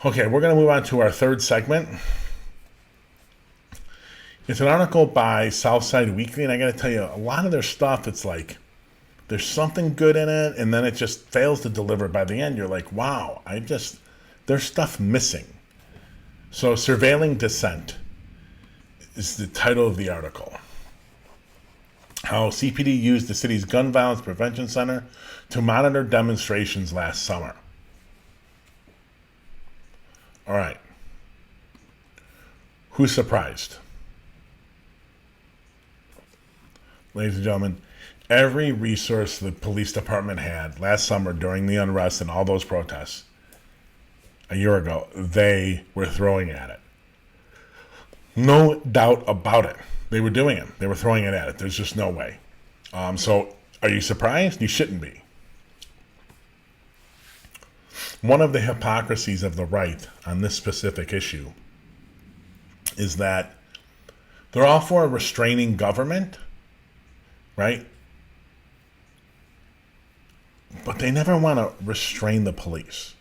Okay, we're going to move on to our third segment. It's an article by Southside Weekly, and I got to tell you, a lot of their stuff, it's like there's something good in it, and then it just fails to deliver by the end. You're like, wow, there's stuff missing. So, Surveilling Dissent is the title of the article. How CPD used the city's Gun Violence Prevention Center to monitor demonstrations last summer. All right. Who's surprised? Ladies and gentlemen, every resource the police department had last summer during the unrest and all those protests a year ago, they were throwing at it. No doubt about it. They were doing it. They were throwing it at it. There's just no way. So are you surprised? You shouldn't be. One of the hypocrisies of the right on this specific issue is that they're all for a restraining government, right? But they never want to restrain the police.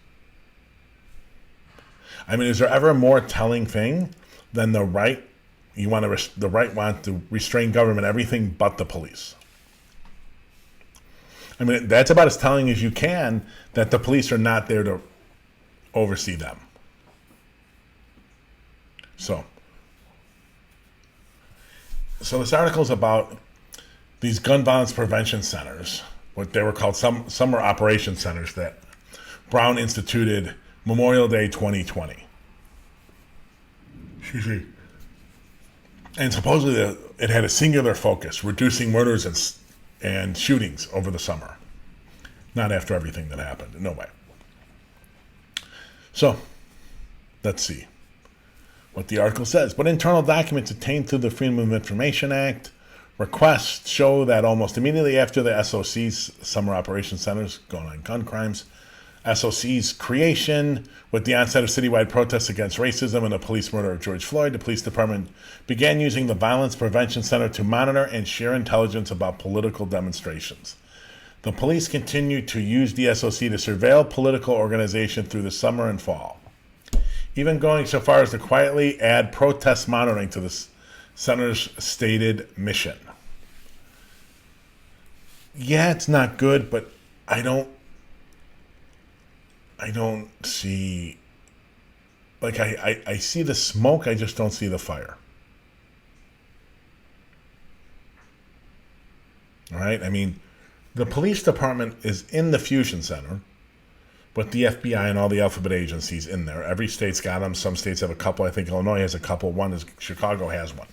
I mean, is there ever a more telling thing than the right? The right want to restrain government, everything but the police. I mean, that's about as telling as you can that the police are not there to oversee them. So this article is about these gun violence prevention centers, what they were called summer operation centers that Brown instituted Memorial Day 2020. Excuse me. And supposedly it had a singular focus, reducing murders and shootings over the summer. Not after everything that happened. No way. So, let's see what the article says. But internal documents obtained through the Freedom of Information Act requests show that almost immediately after the SOC's Summer Operation Centers going on gun crimes, SOC's creation, with the onset of citywide protests against racism and the police murder of George Floyd, the police department began using the Violence Prevention Center to monitor and share intelligence about political demonstrations. The police continued to use the SOC to surveil political organization through the summer and fall, even going so far as to quietly add protest monitoring to the center's stated mission. Yeah, it's not good, but I don't see, like, I see the smoke, I just don't see the fire. All right? I mean, the police department is in the Fusion Center, with the FBI and all the alphabet agencies in there. Every state's got them. Some states have a couple. I think Illinois has a couple. One is Chicago has one,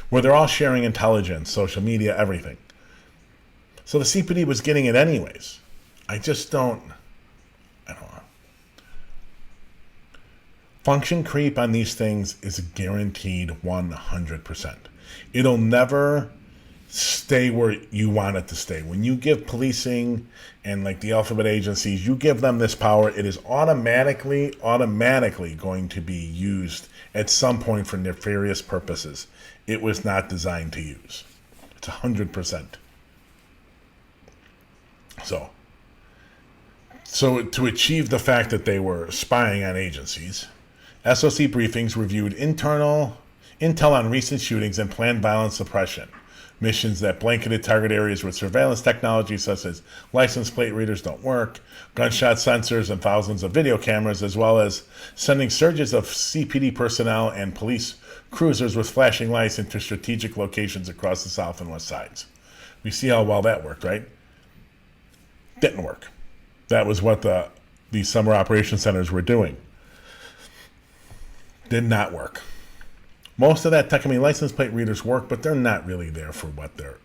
where they're all sharing intelligence, social media, everything. So the CPD was getting it anyways. I don't know. Function creep on these things is guaranteed 100%. It'll never stay where you want it to stay. When you give policing and like the alphabet agencies, you give them this power, it is automatically going to be used at some point for nefarious purposes it was not designed to use. It's 100%. So to achieve the fact that they were spying on agencies, SOC briefings reviewed intel on recent shootings and planned violence suppression missions that blanketed target areas with surveillance technology such as license plate readers don't work, gunshot sensors, and thousands of video cameras, as well as sending surges of CPD personnel and police cruisers with flashing lights into strategic locations across the south and west sides. We see how well that worked, right? Didn't work. That was what these summer operation centers were doing. Did not work. Most of that tech, license plate readers work, but they're not really there for what they're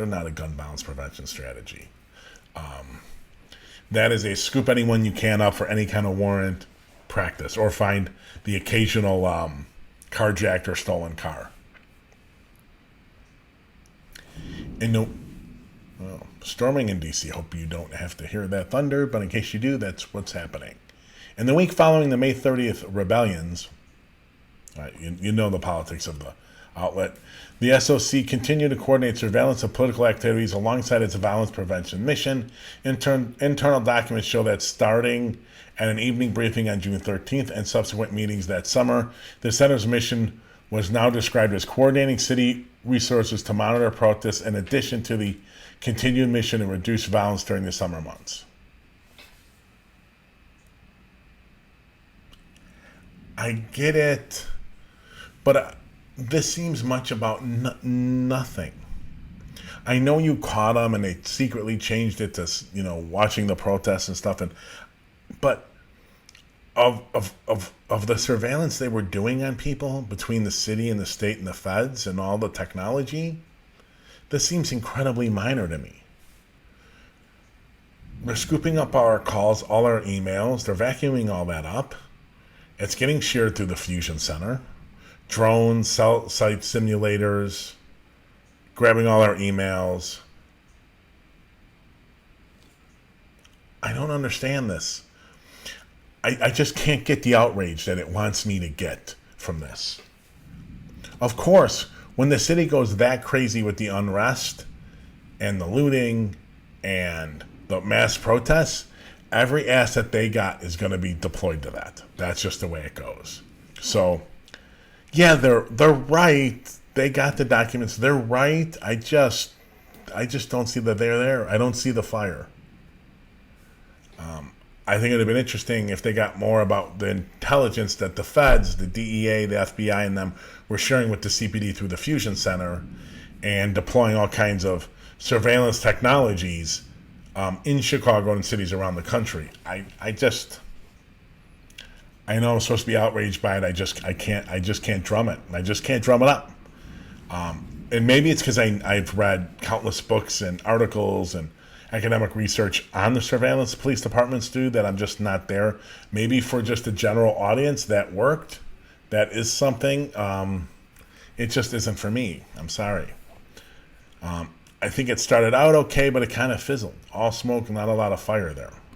not a gun violence prevention strategy. That is a scoop anyone you can up for any kind of warrant practice, or find the occasional carjacked or stolen car. And storming in D.C., hope you don't have to hear that thunder, but in case you do, that's what's happening. In the week following the May 30th rebellions, you know the politics of the outlet. The SOC continued to coordinate surveillance of political activities alongside its violence prevention mission. Internal documents show that starting at an evening briefing on June 13th and subsequent meetings that summer, the center's mission was now described as coordinating city resources to monitor protests in addition to the continued mission to reduce violence during the summer months. I get it, but this seems much about nothing. I know you caught them and they secretly changed it to, watching the protests and stuff, but of the surveillance they were doing on people between the city and the state and the feds and all the technology, this seems incredibly minor to me. They're scooping up our calls, all our emails, they're vacuuming all that up. It's getting shared through the Fusion Center. Drones, cell site simulators, grabbing all our emails. I don't understand this. I just can't get the outrage that it wants me to get from this. Of course, when the city goes that crazy with the unrest and the looting and the mass protests, every asset they got is going to be deployed to that. That's just the way it goes. So, yeah, they're right. They got the documents. They're right. I just don't see that they're there. I don't see the fire. I think it would have been interesting if they got more about the intelligence that the feds, the DEA, the FBI, and them were sharing with the CPD through the Fusion Center and deploying all kinds of surveillance technologies in Chicago and cities around the country. I know I'm supposed to be outraged by it. I just can't drum it. I just can't drum it up. And maybe it's because I've read countless books and articles and academic research on the surveillance police departments do that I'm just not there. Maybe for just a general audience that worked. That is something. It just isn't for me. I'm sorry. I think it started out okay, but it kind of fizzled. All smoke, not a lot of fire there.